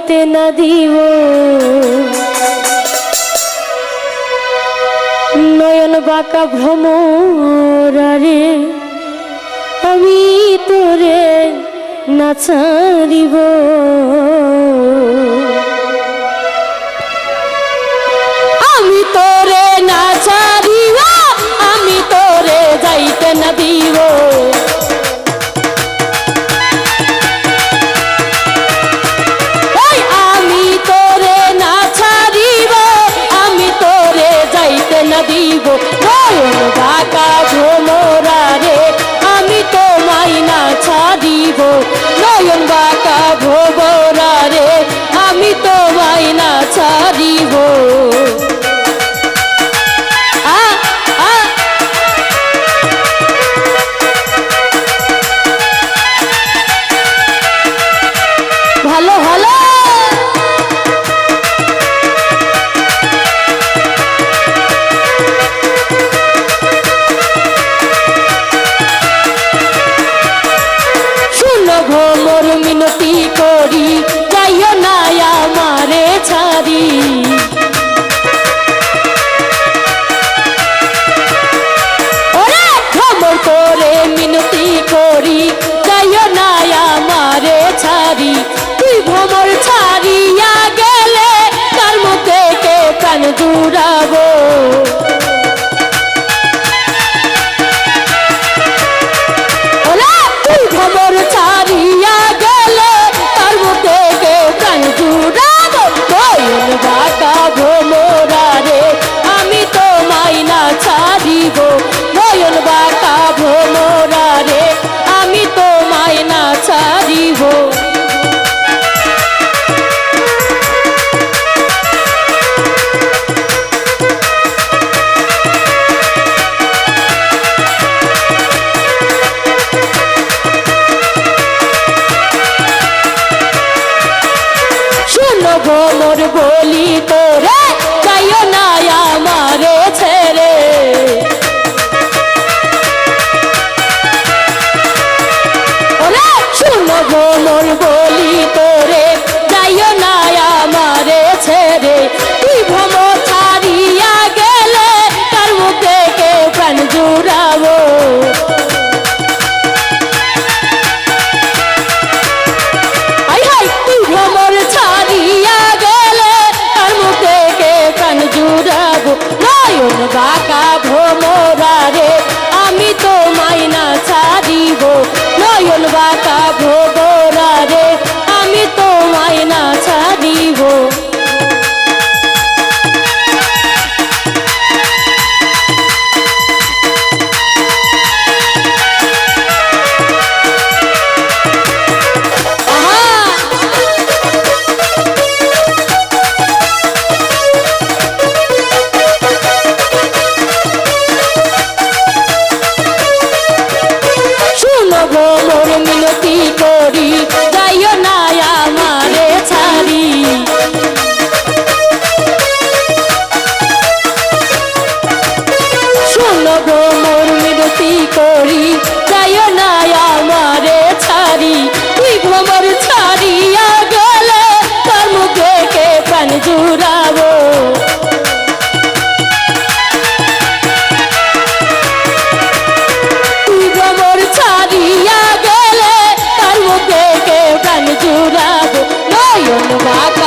যাইতে না দিব নয়ন বাঁকা ভ্রমরারে আমি তোরে না ছাড়িব আমি তোরে না ছাড়িব আমি তোরে যাইতে না দিব আমি তোরে না ছাড়িব আমি তোরে যাইতে না দিব নয়ন বাঁকা ভ্রমরারে আমি তোমায় না ছাড়িব নয়ন বাঁকা ভ্রমরারে আমি তোমায় না ছাড়িব ভালো ভালো শুনো ভ্রমর মিনতি করি যাইও না আমারে ছাড়ি ওরে ভ্রমর করে মিনতি করি যাইও না আমারে ছাড়ি তুই ভ্রমর ছাড়িয়া গেলে তার মধ্যে কে প্রাণ জুড়াবো তুই ভ্রমর ছাড়িয়া গেলে তার মধ্যে কে প্রাণ জুড়াবো নয়ন বাঁকা ভ্রমরারে আমি তোমায় না ছাড়িব নয়ন বাঁকা ভ্রমরারে আমি তোমায় না ছাড়িব ভ্রমর বলি তোরে যাইও না আমারে ছেড়ে ওরে শুনো ভ্রমর বলি তোরে যাইও না আমারে ছেড়ে তুই ভ্রমর ছাড়িয়া গেলে তার মুখে কে প্রাণ জুড়াবো তুই ভ্রমর ছাড়িয়া গেলে তার মুখে কে প্রাণ জুড়াবো নয়ন বাঁকা ভ্রমরারে আমি তোমায় না ছাড়িব নয়ন বাঁকা ভ্রমরারে আমি তোমায় না ছাড়িব ভ্রমর মিনতি করি যাইও না আমারে ছাড়ি শুনো ভ্রমর মিনতি করি যাইও না আমারে ছাড়ি তুই ভ্রমর ছাড়িয়া গেলে তার মুখে কে প্রাণ জুড়াবো ছাড়িয়া গেলে তার মুখে কে প্রাণ জুড়াবো নয়ন বাঁকা